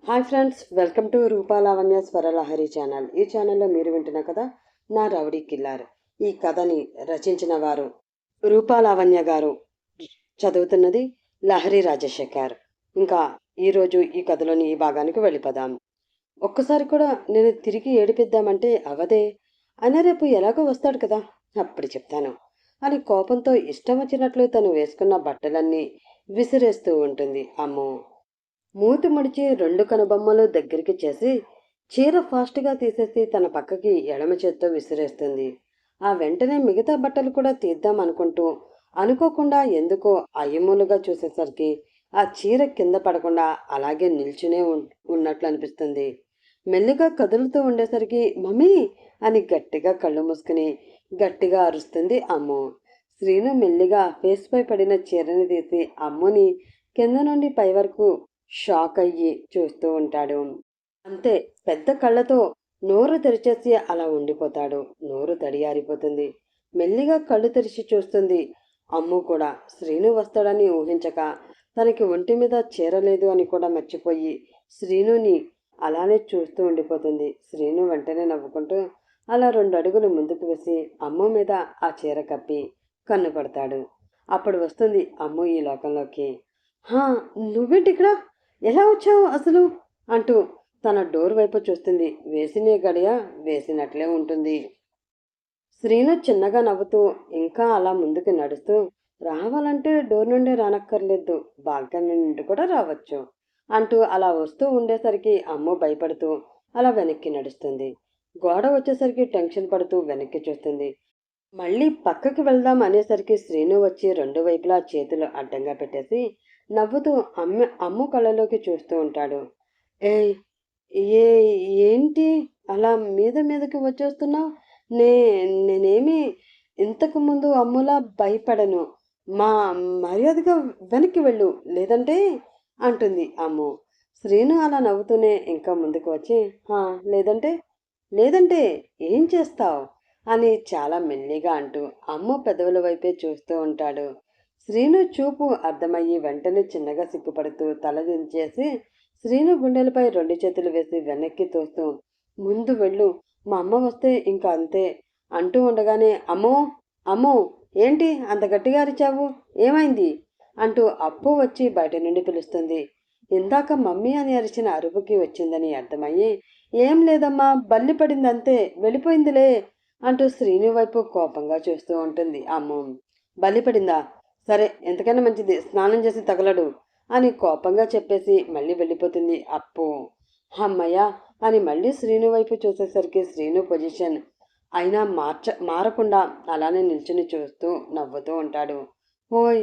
Hi friends, welcome to Rupalavanya Swaralahari channel. ఈ ఛానల్లో మీరు వింటున్న కథ నా రౌడీ కిల్లర్. ఈ కథని రచించిన వారు రూపాలావణ్య గారు, చదువుతున్నది లహరి రాజశేఖర్. ఇంకా ఈరోజు ఈ కథలోని ఈ భాగానికి వెళ్ళిపోదాం. ఒక్కసారి కూడా నేను తిరిగి ఏడిపిద్దామంటే అవదే, అయినా రేపు ఎలాగో వస్తాడు కదా, అప్పుడు చెప్తాను అని కోపంతో ఇష్టం వచ్చినట్లు తను వేసుకున్న బట్టలన్నీ విసిరేస్తూ ఉంటుంది. అమ్మో, మూతి ముడిచి రెండు కనుబొమ్మలు దగ్గరికి చేసి చీర ఫాస్ట్గా తీసేసి తన పక్కకి ఎడమ చేత్తో విసిరేస్తుంది. ఆ వెంటనే మిగతా బట్టలు కూడా తీద్దాం అనుకోకుండా ఎందుకో అయ్యమూలుగా చూసేసరికి ఆ చీర కింద పడకుండా అలాగే నిల్చునే ఉన్నట్లు అనిపిస్తుంది. మెల్లిగా కదులుతూ ఉండేసరికి మమ్మీ అని గట్టిగా కళ్ళు మూసుకుని గట్టిగా అరుస్తుంది అమ్ము. శ్రీను మెల్లిగా ఫేస్ పై పడిన చీరని తీసి అమ్ముని కింద నుండి పై వరకు షాక్ అయ్యి చూస్తూ ఉంటాడు. అంతే, పెద్ద కళ్ళతో నోరు తెరిచేసి అలా ఉండిపోతాడు. నోరు తడియారిపోతుంది. మెల్లిగా కళ్ళు తెరిచి చూస్తుంది. అమ్ము కూడా శ్రీను వస్తాడని ఊహించక తనకి ఒంటి మీద చీరలేదు అని కూడా మర్చిపోయి శ్రీనుని అలానే చూస్తూ ఉండిపోతుంది. శ్రీను వెంటనే నవ్వుకుంటూ అలా 2 అడుగులు ముందుకు వేసి అమ్ము మీద ఆ చీర కప్పి కన్ను పడతాడు. అప్పుడు వస్తుంది అమ్ము ఈ లోకంలోకి. హా, నువ్వేంటి ఇక్కడ, ఎలా వచ్చావు అసలు అంటూ తన డోర్ వైపు చూస్తుంది. వేసినే గడియ వేసినట్లే ఉంటుంది. శ్రీను చిన్నగా నవ్వుతూ ఇంకా అలా ముందుకు నడుస్తూ, రావాలంటే డోర్ నుండి రానక్కర్లేదు, బాల్కనీ నుండి కూడా రావచ్చు అంటూ అలా వస్తూ ఉండేసరికి అమ్మ భయపడుతూ అలా వెనక్కి నడుస్తుంది. గోడ వచ్చేసరికి టెన్షన్ పడుతూ వెనక్కి చూస్తుంది. మళ్ళీ పక్కకి వెళ్దాం అనేసరికి శ్రీను వచ్చి 2 వైపులా చేతులు అడ్డంగా పెట్టేసి నవ్వుతూ అమ్ము కళ్ళలోకి చూస్తూ ఉంటాడు. ఏయ్, ఏ ఏంటి అలా మీదకి వచ్చేస్తున్నావు? నేనేమి ఇంతకు ముందు అమ్ములా భయపడను. మా మర్యాదగా వెనక్కి వెళ్ళు, లేదంటే అంటుంది అమ్ము. శ్రీను అలా నవ్వుతూనే ఇంకా ముందుకు వచ్చి లేదంటే లేదంటే ఏం చేస్తావు అని చాలా మెల్లిగా అంటూ అమ్ము పెదవుల వైపే చూస్తూ ఉంటాడు. శ్రీను చూపు అర్థమయ్యి వెంటనే చిన్నగా సిగ్గుపడుతూ తల దించేసి శ్రీను గుండెలపై 2 చేతులు వేసి వెనక్కి తోస్తూ, ముందు వెళ్ళు, మా అమ్మ వస్తే ఇంకా అంతే అంటూ ఉండగానే అమ్మో అమ్మో, ఏంటి అంత గట్టిగా అరిచావు, ఏమైంది అంటూ అప్పు వచ్చి బయట నుండి పిలుస్తుంది. ఇందాక మమ్మీ అని అరిచిన అరుపుకి వచ్చిందని అర్థమయ్యి, ఏం లేదమ్మా, బల్లి పడింది అంతే, వెళ్ళిపోయిందిలే అంటూ శ్రీను వైపు కోపంగా చూస్తూ ఉంటుంది. అమ్మో, బల్లి పడిందా, సరే ఎంతకైనా మంచిది, స్నానం చేసి తగలడు అని కోపంగా చెప్పేసి మళ్ళీ వెళ్ళిపోతుంది అప్పు. అమ్మయ్య అని మళ్ళీ శ్రీను వైపు చూసేసరికి శ్రీను పొజిషన్ అయినా మారకుండా అలానే నిల్చుని చూస్తూ నవ్వుతూ ఉంటాడు. ఓయ్,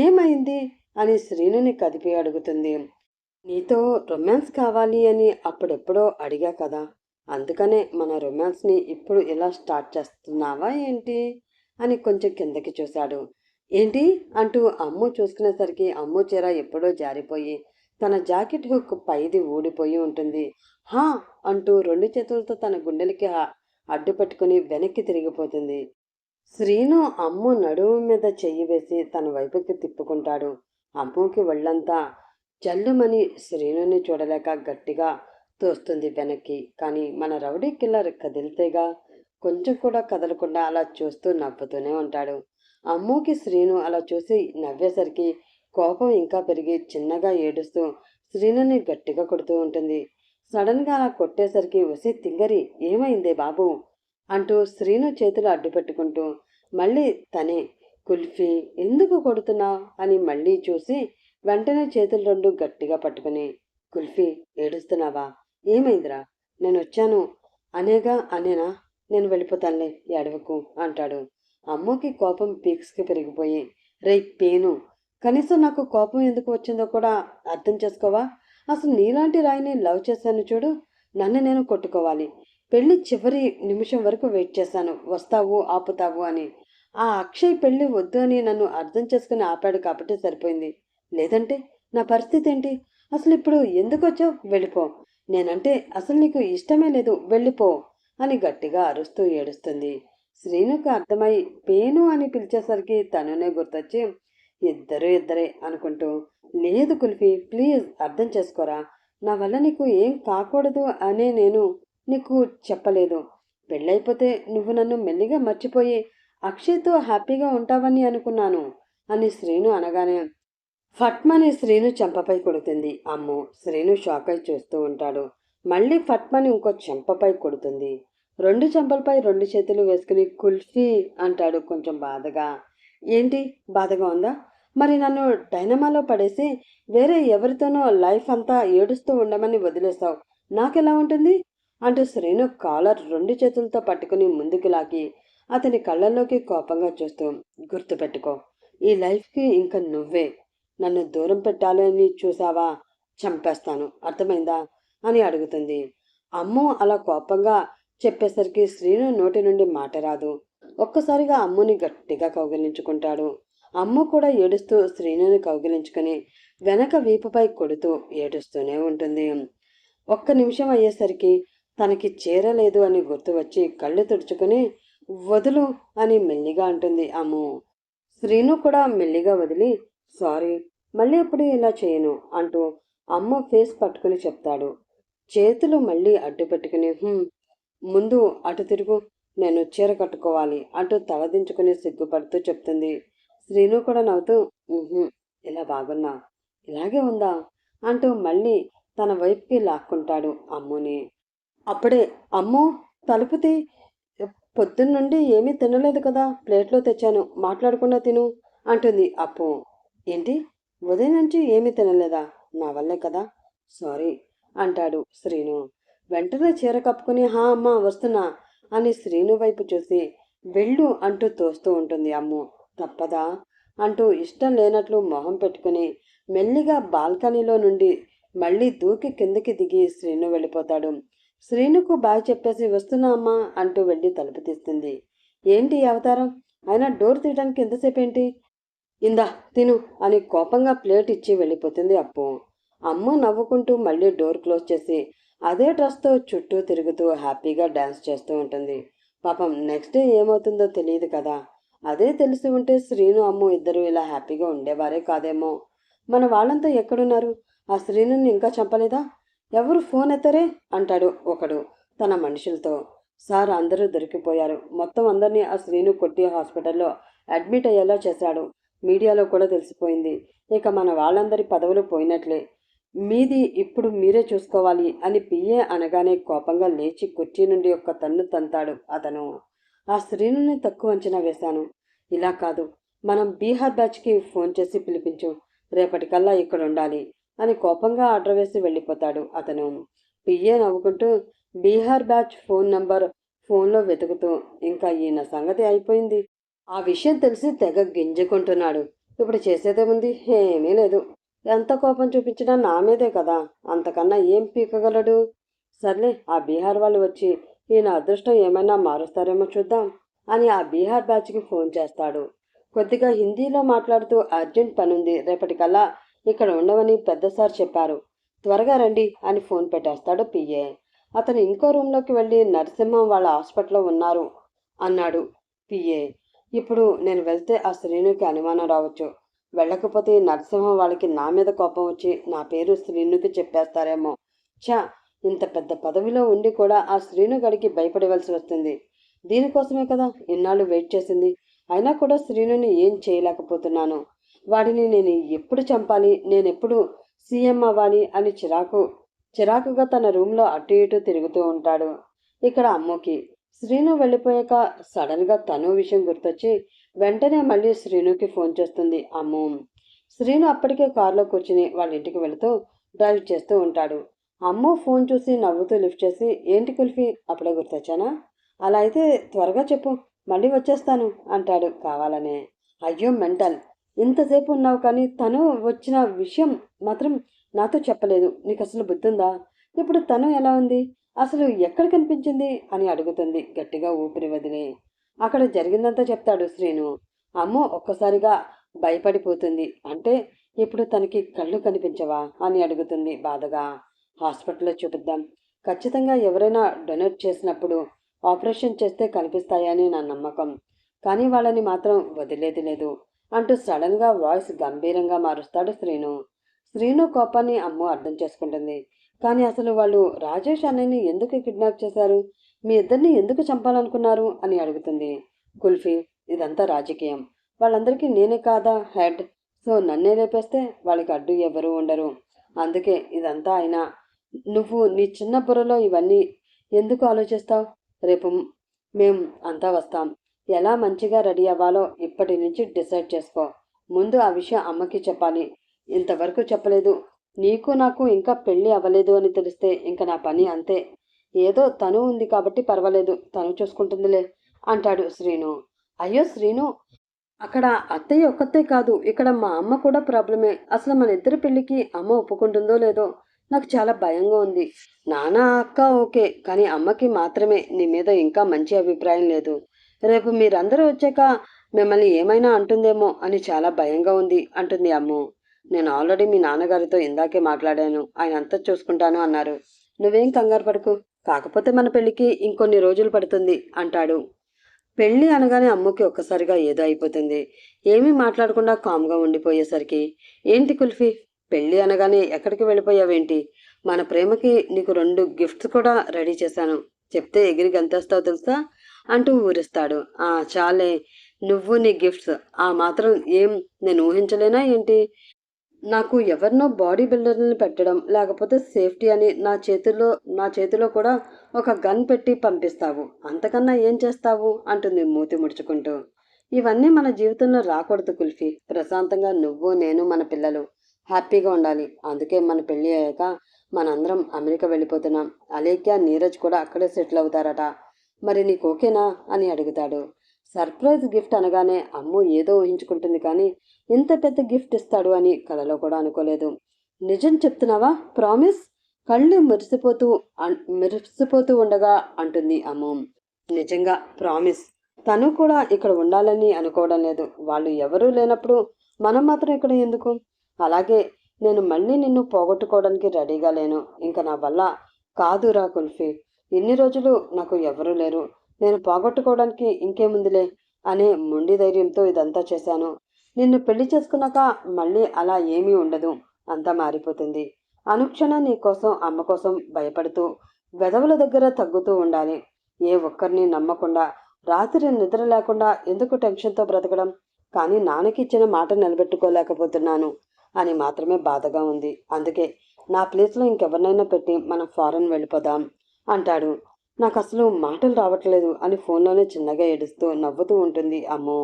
ఏమైంది అని శ్రీనుని కదిపి అడుగుతుంది. నీతో రొమాన్స్ కావాలి అని అప్పుడెప్పుడో అడిగా కదా, అందుకనే మన రొమాన్స్ని ఇప్పుడు ఇలా స్టార్ట్ చేస్తున్నావా ఏంటి అని కొంచెం కిందకి చూశాడు. ఏంటి అంటూ అమ్ము చూసుకునేసరికి అమ్ము చీర ఎప్పుడో జారిపోయి తన జాకెట్ హుక్ పైది ఊడిపోయి ఉంటుంది. హా అంటూ 2 చేతులతో తన గుండెలకి అడ్డు పెట్టుకుని వెనక్కి తిరిగిపోతుంది. శ్రీను అమ్ము నడుము మీద చెయ్యి వేసి తన వైపుకి తిప్పుకుంటాడు. అమ్ముకి ఒళ్ళంతా జల్లుమని శ్రీనుని చూడలేక గట్టిగా తోస్తుంది వెనక్కి. కానీ మన రౌడీ కిల్లర్ కదిలితేగా, కొంచెం కూడా కదలకుండా అలా చూస్తూ నవ్వుతూనే ఉంటాడు. అమ్ముకి శ్రీను అలా చూసి నవ్వేసరికి కోపం ఇంకా పెరిగి చిన్నగా ఏడుస్తూ శ్రీనుని గట్టిగా కొడుతూ ఉంటుంది. సడన్గా అలా కొట్టేసరికి వసి తింగరి, ఏమైందే బాబు అంటూ శ్రీను చేతులు అడ్డు పెట్టుకుంటూ మళ్ళీ తనే, కుల్ఫీ ఎందుకు కొడుతున్నావు అని మళ్ళీ చూసి వెంటనే చేతులు 2 గట్టిగా పట్టుకుని, కుల్ఫీ ఏడుస్తున్నావా, ఏమైందిరా, నేను వచ్చాను అనేనా, నేను వెళ్ళిపోతానులే, ఏడవకు అంటాడు. అమ్మకి కోపం పీక్స్కి పెరిగిపోయి, రే పేను, కనీసం నాకు కోపం ఎందుకు వచ్చిందో కూడా అర్థం చేసుకోవా? అసలు నీలాంటి రాయిని లవ్ చేశాను చూడు, నన్ను నేను కొట్టుకోవాలి. పెళ్లి చివరి నిమిషం వరకు వెయిట్ చేశాను, వస్తావు ఆపుతావు అని. ఆ అక్షయ్ పెళ్లి వద్దు అని నన్ను అర్థం చేసుకుని ఆపాడు కాబట్టి సరిపోయింది, లేదంటే నా పరిస్థితి ఏంటి? అసలు ఇప్పుడు ఎందుకు వచ్చావు, వెళ్ళిపో, నేనంటే అసలు నీకు ఇష్టమే లేదు, వెళ్ళిపో అని గట్టిగా అరుస్తూ ఏడుస్తుంది. శ్రీనుకు అర్థమై పేను అని పిలిచేసరికి తనునే గుర్తొచ్చి ఇద్దరే అనుకుంటూ, లేదు కుల్ఫీ, ప్లీజ్ అర్థం చేసుకోరా, నా వల్ల నీకు ఏం కాకూడదు అనే నేను నీకు చెప్పలేదు. పెళ్ళైపోతే నువ్వు నన్ను మెల్లిగా మర్చిపోయి అక్షయ్తో హ్యాపీగా ఉంటావని అనుకున్నాను అని శ్రీను అనగానే ఫట్మని శ్రీను చెంపపై కొడుతుంది. అమ్మో! శ్రీను షాక్ అయి చూస్తూ ఉంటాడు. మళ్ళీ ఫట్మని ఇంకో చెంపపై కొడుతుంది. రెండు చెంపలపై రెండు చేతులు వేసుకుని కుల్ఫీ అంటాడు కొంచెం బాధగా. ఏంటి బాధగా ఉందా? మరి నన్ను డైనమాలో పడేసి వేరే ఎవరితోనో లైఫ్ అంతా ఏడుస్తూ ఉండమని వదిలేస్తావు, నాకెలా ఉంటుంది? అంటూ శ్రీను కాలర్ రెండు చేతులతో పట్టుకుని ముందుకు లాగి అతని కళ్ళల్లోకి కోపంగా చూస్తూ, గుర్తుపెట్టుకో, ఈ లైఫ్కి ఇంక నువ్వే. నన్ను దూరం పెట్టాలని చూసావా, చంపేస్తాను, అర్థమైందా అని అడుగుతుంది. అమ్మో అలా కోపంగా చెప్పేసరికి శ్రీను నోటి నుండి మాట రాదు. ఒక్కసారిగా అమ్ముని గట్టిగా కౌగిలించుకుంటాడు. అమ్మ కూడా ఏడుస్తూ శ్రీనుని కౌగిలించుకుని వెనక వీపుపై కొడుతూ ఏడుస్తూనే ఉంటుంది. ఒక్క నిమిషం అయ్యేసరికి తనకి చేరలేదు అని గుర్తు వచ్చి కళ్ళు తుడుచుకుని వదులు అని మెల్లిగా అంటుంది అమ్ము. శ్రీను కూడా మెల్లిగా వదిలి సారీ, మళ్ళీ ఎప్పుడు ఇలా చేయను అంటూ అమ్మ ఫేస్ పట్టుకుని చెప్తాడు. చేతులు మళ్ళీ అడ్డు పెట్టుకుని ముందు అటు తిరుగు, నేను చీర కట్టుకోవాలి అంటూ తలదించుకుని సిగ్గుపడుతూ చెప్తుంది. శ్రీను కూడా నవ్వుతూ ఇలా బాగున్నా, ఇలాగే ఉందా అంటూ మళ్ళీ తన వైపుకి లాక్కుంటాడు అమ్ముని. అప్పుడే అమ్మో తలుపుతి, పొద్దున్నుండి ఏమీ తినలేదు కదా, ప్లేట్లో తెచ్చాను, మాట్లాడకుండా తిను అంటుంది అప్పు. ఏంటి, ఉదయం నుంచి ఏమీ తినలేదా? నా వల్లే కదా, సారీ అంటాడు శ్రీను. వెంటనే చీర కప్పుకుని హా అమ్మ వస్తున్నా అని శ్రీను వైపు చూసి వెళ్ళు అంటూ తోస్తూ ఉంటుంది అమ్ము. తప్పదా అంటూ ఇష్టం లేనట్లు మొహం పెట్టుకుని మెల్లిగా బాల్కనీలో నుండి మళ్ళీ దూకి కిందకి దిగి శ్రీను వెళ్ళిపోతాడు. శ్రీనుకు బాయ్ చెప్పేసి వస్తున్నా అమ్మా అంటూ వెళ్ళి తలుపు తీస్తుంది. ఏంటి అవతారం, అయినా డోర్ తీయడానికి ఎంతసేపు ఏంటి, ఇందా తిను అని కోపంగా ప్లేట్ ఇచ్చి వెళ్ళిపోతుంది అప్పు. అమ్మ నవ్వుకుంటూ మళ్ళీ డోర్ క్లోజ్ చేసి అదే డ్రెస్తో చుట్టూ తిరుగుతూ హ్యాపీగా డ్యాన్స్ చేస్తూ ఉంటుంది. పాపం నెక్స్ట్ డే ఏమవుతుందో తెలియదు కదా. అదే తెలిసి ఉంటే శ్రీను అమ్ము ఇద్దరు ఇలా హ్యాపీగా ఉండేవారే కాదేమో. మన వాళ్ళంతా ఎక్కడున్నారు? ఆ శ్రీనుని ఇంకా చంపలేదా? ఎవరు ఫోన్ ఎత్తరే అంటాడు ఒకడు తన మనుషులతో. సార్ అందరూ దొరికిపోయారు, మొత్తం అందరినీ ఆ శ్రీను కొట్టి హాస్పిటల్లో అడ్మిట్ అయ్యేలా చేశాడు. మీడియాలో కూడా తెలిసిపోయింది. ఇక మన వాళ్ళందరి పదవులు పోయినట్లే, మీది ఇప్పుడు మీరే చూసుకోవాలి అని పిఏ అనగానే కోపంగా లేచి కుర్చీ నుండి ఒక్క తన్ను తంతాడు అతను. ఆ శ్రీనుని తక్కువ అంచనా వేశాను. ఇలా కాదు, మనం బీహార్ బ్యాచ్కి ఫోన్ చేసి పిలిపించు, రేపటికల్లా ఇక్కడ ఉండాలి అని కోపంగా ఆర్డర్ వేసి వెళ్ళిపోతాడు అతను. పిఏ నవ్వుకుంటూ బీహార్ బ్యాచ్ ఫోన్ నంబర్ ఫోన్లో వెతుకుతూ ఇంకా ఈయన సంగతి అయిపోయింది. ఆ విషయం తెలిసి తెగ గింజుకుంటున్నాడు. ఇప్పుడు చేసేదేముంది, ఏమీ లేదు. ఎంత కోపం చూపించినా నా మీదే కదా, అంతకన్నా ఏం పీకగలడు? సర్లే, ఆ బీహార్ వాళ్ళు వచ్చి ఈయన అదృష్టం ఏమైనా మారుస్తారేమో చూద్దాం అని ఆ బీహార్ బ్యాచ్కి ఫోన్ చేస్తాడు. కొద్దిగా హిందీలో మాట్లాడుతూ అర్జెంట్ పనుంది, రేపటికల్లా ఇక్కడ ఉండవని పెద్ద సార్ చెప్పారు, త్వరగా రండి అని ఫోన్ పెట్టేస్తాడు పిఏ. అతను ఇంకో రూమ్లోకి వెళ్ళి నరసింహం వాళ్ళ హాస్పిటల్లో ఉన్నారు అన్నాడు పిఏ. ఇప్పుడు నేను వెళ్తే ఆ శ్రీనుకి అనుమానం రావచ్చు, వెళ్ళకపోతే నరసింహం వాళ్ళకి నా మీద కోపం వచ్చి నా పేరు శ్రీనుకి చెప్పేస్తారేమో. ఛా, ఇంత పెద్ద పదవిలో ఉండి కూడా ఆ శ్రీను గడికి భయపడవలసి వస్తుంది. దీనికోసమే కదా ఇన్నాళ్ళు వెయిట్ చేసింది. అయినా కూడా శ్రీనుని ఏం చేయలేకపోతున్నాను. వాడిని నేను ఎప్పుడు చంపాలి, నేనెప్పుడు సీఎం అవ్వాలి అని చిరాకుగా తన రూమ్లో అటు ఇటు తిరుగుతూ ఉంటాడు. ఇక్కడ అమ్మకి శ్రీను వెళ్ళిపోయాక సడన్గా తను విషయం గుర్తొచ్చి వెంటనే మళ్ళీ శ్రీనుకి ఫోన్ చేస్తుంది అమ్ము. శ్రీను అప్పటికే కారులో కూర్చుని వాళ్ళ ఇంటికి వెళుతూ డ్రైవ్ చేస్తూ ఉంటాడు. అమ్ము ఫోన్ చూసి నవ్వుతూ లిఫ్ట్ చేసి ఏంటి కుల్ఫీ, అప్పుడే గుర్తొచ్చానా? అలా అయితే త్వరగా చెప్పు, మళ్ళీ వచ్చేస్తాను అంటాడు కావాలనే. అయ్యో మెంటల్, ఇంతసేపు ఉన్నావు కానీ తను వచ్చిన విషయం మాత్రం నాతో చెప్పలేదు, నీకు అసలు బుద్ధుందా? ఇప్పుడు తను ఎలా ఉంది, అసలు ఎక్కడ కనిపించింది అని అడుగుతుంది గట్టిగా ఊపిరి వదిలి. అక్కడ జరిగిందంతా చెప్తాడు శ్రీను. అమ్మో ఒక్కసారిగా భయపడిపోతుంది. అంటే ఇప్పుడు తనకి కళ్ళు కనిపించవా అని అడుగుతుంది బాధగా. హాస్పిటల్లో చూపిద్దాం, ఖచ్చితంగా ఎవరైనా డొనేట్ చేసినప్పుడు ఆపరేషన్ చేస్తే కనిపిస్తాయని నా నమ్మకం, కానీ వాళ్ళని మాత్రం వదిలేది లేదు అంటూ సడన్గా వాయిస్ గంభీరంగా మారుస్తాడు శ్రీను. శ్రీను కోపాన్ని అమ్ము అర్థం చేసుకుంటుంది. కానీ అసలు వాళ్ళు రాజేష్ అన్నయ్యని ఎందుకు కిడ్నాప్ చేశారు? మీ ఇద్దరిని ఎందుకు చంపాలనుకున్నారు అని అడుగుతుంది. కుల్ఫీ, ఇదంతా రాజకీయం. వాళ్ళందరికీ నేనే కాదా హెడ్. సో నన్నే లేపేస్తే వాళ్ళకి అడ్డు ఎవరు ఉండరు. అందుకే ఇదంతా అయినా నువ్వు నీ చిన్న బుర్రలో ఇవన్నీ ఎందుకు ఆలోచిస్తావు? రేపు మేం అంతా వస్తాం. ఎలా మంచిగా రెడీ అవ్వాలో ఇప్పటి నుంచి డిసైడ్ చేసుకో. ముందు ఆ విషయం అమ్మకి చెప్పాలి. ఇంతవరకు చెప్పలేదు. నీకు నాకు ఇంకా పెళ్ళి అవ్వలేదు అని తెలిస్తే ఇంక నా పని అంతే. ఏదో తను ఉంది కాబట్టి పర్వాలేదు, తను చూసుకుంటుందిలే అంటాడు శ్రీను. అయ్యో శ్రీను, అక్కడ అత్తయ్య ఒక్కతే కాదు, ఇక్కడ మా అమ్మ కూడా ప్రాబ్లమే. అసలు మన ఇద్దరి పెళ్ళికి అమ్మ ఒప్పుకుంటుందో లేదో నాకు చాలా భయంగా ఉంది. నాన్న అక్క ఓకే, కానీ అమ్మకి మాత్రమే నీ మీద ఇంకా మంచి అభిప్రాయం లేదు. రేపు మీరందరూ వచ్చాక మిమ్మల్ని ఏమైనా అంటుందేమో అని చాలా భయంగా ఉంది అంటుంది అమ్ము. నేను ఆల్రెడీ మీ నాన్నగారితో ఇందాకే మాట్లాడాను, ఆయన అంతా చూసుకుంటాను అన్నారు. నువ్వేం కంగారు పడకు, కాకపోతే మన పెళ్ళికి ఇంకొన్ని రోజులు పడుతుంది అంటాడు. పెళ్ళి అనగానే అమ్ముకి ఒక్కసారిగా ఏదో అయిపోతుంది. ఏమీ మాట్లాడకుండా కామ్గా ఉండిపోయేసరికి, ఏంటి కుల్ఫీ, పెళ్ళి అనగానే ఎక్కడికి వెళ్ళిపోయావేంటి? మన ప్రేమకి నీకు 2 గిఫ్ట్స్ కూడా రెడీ చేశాను, చెప్తే ఎగిరి గంతేస్తావు తెలుసా అంటూ ఊరిస్తాడు. చాలే, నువ్వు నీ గిఫ్ట్స్ ఆ మాత్రం ఏం నేను ఊహించలేనా ఏంటి? నాకు ఎవరినో బాడీ బిల్డర్ని పెట్టడం, లేకపోతే సేఫ్టీ అని నా చేతిలో కూడా ఒక గన్ పెట్టి పంపిస్తావు. అంతకన్నా ఏం చేస్తావు అంటుంది మూతి ముడుచుకుంటూ. ఇవన్నీ మన జీవితంలో రాకూడదు కుల్ఫీ. ప్రశాంతంగా నువ్వు, నేను, మన పిల్లలు హ్యాపీగా ఉండాలి. అందుకే మన పెళ్ళి అయ్యాక మనందరం అమెరికా వెళ్ళిపోతున్నాం. అలేఖ్య, నీరజ్ కూడా అక్కడే సెటిల్ అవుతారట. మరి నీకు ఓకేనా అని అడుగుతాడు. సర్ప్రైజ్ గిఫ్ట్ అనగానే అమ్ము ఏదో ఊహించుకుంటుంది, కానీ ఇంత పెద్ద గిఫ్ట్ ఇస్తాడు అని కలలో కూడా అనుకోలేదు. నిజం చెప్తున్నావా? ప్రామిస్? కళ్ళు మెరిసిపోతూ ఉండగా అంటుంది అమ్ము. నిజంగా ప్రామిస్. తను కూడా ఇక్కడ ఉండాలని అనుకోవడం లేదు. వాళ్ళు ఎవరూ లేనప్పుడు మనం మాత్రం ఇక్కడ ఎందుకు? అలాగే నేను మళ్ళీ నిన్ను పోగొట్టుకోవడానికి రెడీగా లేను. ఇంకా నా వల్ల కాదురా కుల్ఫీ. ఇన్ని రోజులు నాకు ఎవరూ లేరు, నేను పోగొట్టుకోవడానికి ఇంకేముందిలే అనే మొండి ధైర్యంతో ఇదంతా చేశాను. నిన్ను పెళ్లి చేసుకున్నాక మళ్ళీ అలా ఏమీ ఉండదు, అంతా మారిపోతుంది. అనుక్షణం నీ కోసం, అమ్మ కోసం భయపడుతూ వెధవుల దగ్గర తగ్గుతూ ఉండాలి. ఏ ఒక్కరిని నమ్మకుండా, రాత్రి నిద్ర లేకుండా ఎందుకు టెన్షన్తో బ్రతకడం? కానీ నాన్నకి ఇచ్చిన మాట నిలబెట్టుకోలేకపోతున్నాను అని మాత్రమే బాధగా ఉంది. అందుకే నా ప్లేస్లో ఇంకెవరినైనా పెట్టి మనం ఫారెన్ వెళ్ళిపోదాం అంటాడు. నాకు అసలు మాటలు రావట్లేదు అని ఫోన్లోనే చిన్నగా ఏడుస్తూ నవ్వుతూ ఉంటుంది అమ్మో.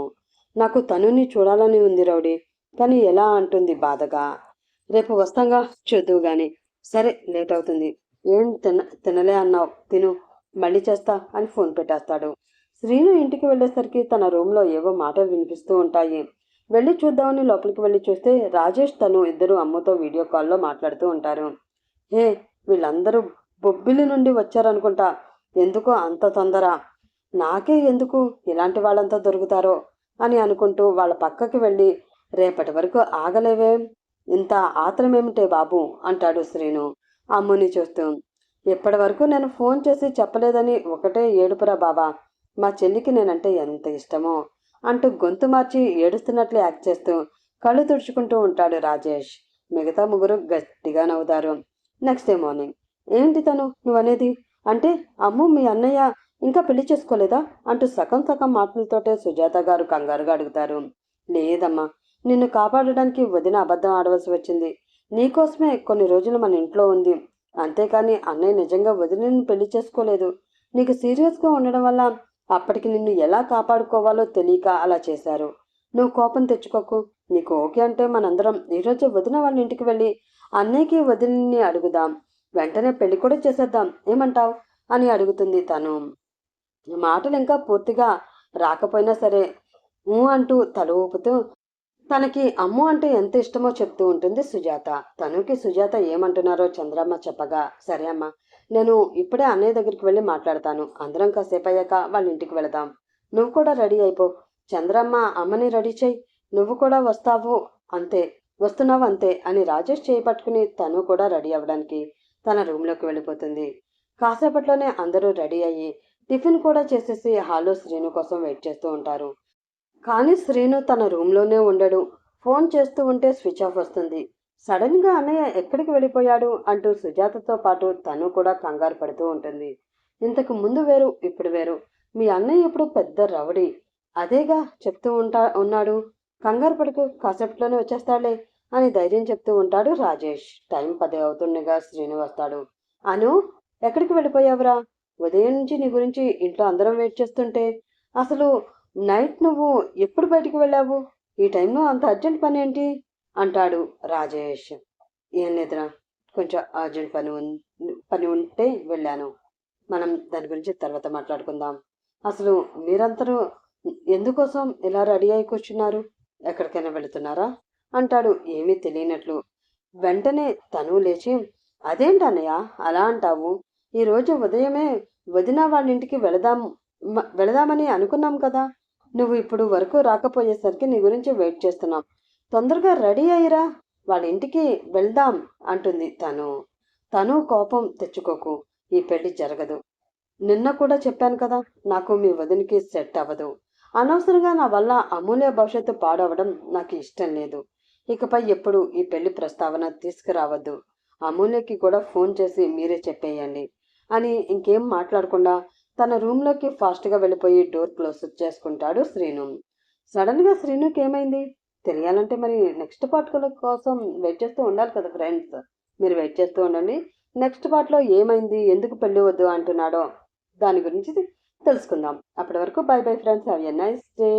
నాకు తనుని చూడాలని ఉంది రౌడీ, కానీ ఎలా అంటుంది బాధగా. రేపు వస్తాంగా, చూద్దువు గాని. సరే, లేట్ అవుతుంది. ఏం తినలే అన్నావు, తిను, మళ్ళీ చేస్తా అని ఫోన్ పెట్టేస్తాడు. శ్రీను ఇంటికి వెళ్ళేసరికి తన రూమ్లో ఏవో మాటలు వినిపిస్తూ ఉంటాయి. వెళ్ళి చూద్దామని లోపలికి వెళ్ళి చూస్తే రాజేష్, తను ఇద్దరు అమ్మతో వీడియో కాల్లో మాట్లాడుతూ ఉంటారు. హే, వీళ్ళందరూ బొబ్బిలి నుండి వచ్చారనుకుంటా. ఎందుకో అంత తొందర? నాకే ఎందుకు ఇలాంటి వాళ్ళంతా దొరుకుతారో అని అనుకుంటూ వాళ్ళ పక్కకి వెళ్ళి, రేపటి వరకు ఆగలేవే, ఇంత ఆత్రమేమిటే బాబు అంటాడు శ్రీను అమ్ముని చూస్తూ. ఇప్పటి వరకు నేను ఫోన్ చేసి చెప్పలేదని ఒకటే ఏడుపురా బాబా. మా చెల్లికి నేనంటే ఎంత ఇష్టమో అంటూ గొంతు మార్చి ఏడుస్తున్నట్లు యాక్ట్ చేస్తూ కళ్ళు తుడుచుకుంటూ ఉంటాడు రాజేష్. మిగతా ముగ్గురు గట్టిగా నవ్వుతారు. నెక్స్ట్ డే మార్నింగ్, ఏంటి తను నువ్వనేది? అంటే అమ్ము, మీ అన్నయ్య ఇంకా పెళ్లి చేసుకోలేదా అంటూ సగం సగం మాటలతోటే సుజాత గారు కంగారుగా అడుగుతారు. లేదమ్మా, నిన్ను కాపాడడానికి వదిన అబద్ధం ఆడవలసి వచ్చింది. నీకోసమే కొన్ని రోజులు మన ఇంట్లో ఉంది. అంతేకాని అన్నయ్య నిజంగా వదినని పెళ్లి చేసుకోలేదు. నీకు సీరియస్గా ఉండడం వల్ల అప్పటికి నిన్ను ఎలా కాపాడుకోవాలో తెలియక అలా చేశారు. నువ్వు కోపం తెచ్చుకోకు. నీకు ఓకే అంటే మనందరం ఈరోజు వదిన వాళ్ళ ఇంటికి వెళ్ళి అన్నయ్యకి వదిలిని అడుగుదాం. వెంటనే పెళ్లి కూడా చేసేద్దాం, ఏమంటావ్ అని అడుగుతుంది తను. మాటలు ఇంకా పూర్తిగా రాకపోయినా సరే అంటూ తల ఊపుతూ తనకి అమ్ము అంటే ఎంత ఇష్టమో చెప్తూ ఉంటుంది సుజాత. తనుకి సుజాత ఏమంటున్నారో చంద్రమ్మ చెప్పగా, సరే అమ్మా, నేను ఇప్పుడే అన్నయ్య దగ్గరికి వెళ్ళి మాట్లాడతాను. అందరం కాసేపు అయ్యాక వాళ్ళ ఇంటికి వెళదాం. నువ్వు కూడా రెడీ అయిపో. చంద్రమ్మ, అమ్మని రెడీ చెయ్యి. నువ్వు కూడా వస్తున్నావు అంతే అని రాజేష్ చేయి పట్టుకుని తను కూడా రెడీ అవ్వడానికి తన రూమ్లోకి వెళ్ళిపోతుంది. కాసేపట్లోనే అందరూ రెడీ అయ్యి టిఫిన్ కూడా చేసేసి హాల్లో శ్రీను కోసం వెయిట్ చేస్తూ ఉంటారు. కానీ శ్రీను తన రూమ్లోనే ఉండడు. ఫోన్ చేస్తూ ఉంటే స్విచ్ ఆఫ్ వస్తుంది. సడన్గా అన్నయ్య ఎక్కడికి వెళ్ళిపోయాడు అంటూ సుజాతతో పాటు తను కూడా కంగారు పడుతూ ఉంటుంది. ఇంతకు ముందు వేరు, ఇప్పుడు వేరు. మీ అన్నయ్య ఇప్పుడు పెద్ద రౌడీ. అదేగా చెప్తూ ఉన్నాడు. కంగారు పడుకు, కాసేపట్లోనే వచ్చేస్తాడులే అని ధైర్యం చెప్తూ ఉంటాడు రాజేష్. టైం 10 అవుతుండగా శ్రీను వస్తాడు. అను, ఎక్కడికి వెళ్ళిపోయావురా? ఉదయం నుంచి నీ గురించి ఇంట్లో అందరం వెయిట్ చేస్తుంటే. అసలు నైట్ నువ్వు ఎప్పుడు బయటికి వెళ్ళావు? ఈ టైంలో అంత అర్జెంట్ పని ఏంటి అంటాడు రాజేష్. ఏం లేదురా, కొంచెం అర్జెంట్ పని ఉంటే వెళ్ళాను. మనం దాని గురించి తర్వాత మాట్లాడుకుందాం. అసలు మీరందరూ ఎందుకోసం ఇలా రెడీ అయి కూర్చున్నారు? ఎక్కడికైనా వెళుతున్నారా అంటాడు ఏమీ తెలియనట్లు. వెంటనే తను లేచి, అదేంటన్నయ్య అలా అంటావు? ఈరోజు ఉదయమే వదిన వాళ్ళ ఇంటికి వెళదామని అనుకున్నాం కదా. నువ్వు ఇప్పుడు వరకు రాకపోయేసరికి నీ గురించి వెయిట్ చేస్తున్నాం. తొందరగా రెడీ అయ్యిరా, వాళ్ళ ఇంటికి వెళ్దాం అంటుంది తను కోపం తెచ్చుకోకు, ఈ పెళ్లి జరగదు. నిన్న కూడా చెప్పాను కదా, నాకు మీ వదినికి సెట్ అవ్వదు. అనవసరంగా నా వల్ల అమూల్య భవిష్యత్తు పాడవడం నాకు ఇష్టం లేదు. ఇకపై ఎప్పుడు ఈ పెళ్లి ప్రస్తావన తీసుకురావద్దు. అమూల్యకి కూడా ఫోన్ చేసి మీరే చెప్పేయండి అని ఇంకేం మాట్లాడకుండా తన రూమ్లోకి ఫాస్ట్గా వెళ్ళిపోయి డోర్ క్లోజ్ చేసుకుంటాడు శ్రీను. సడన్గా శ్రీనుకి ఏమైంది తెలియాలంటే మరి నెక్స్ట్ పార్ట్ కోసం వెయిట్ చేస్తూ ఉండాలి కదా ఫ్రెండ్స్. మీరు వెయిట్ చేస్తూ ఉండండి. నెక్స్ట్ పార్ట్లో ఏమైంది, ఎందుకు పెళ్లి వద్దు అంటున్నాడో దాని గురించి తెలుసుకుందాం. అప్పటి వరకు by bye friends, have a nice day.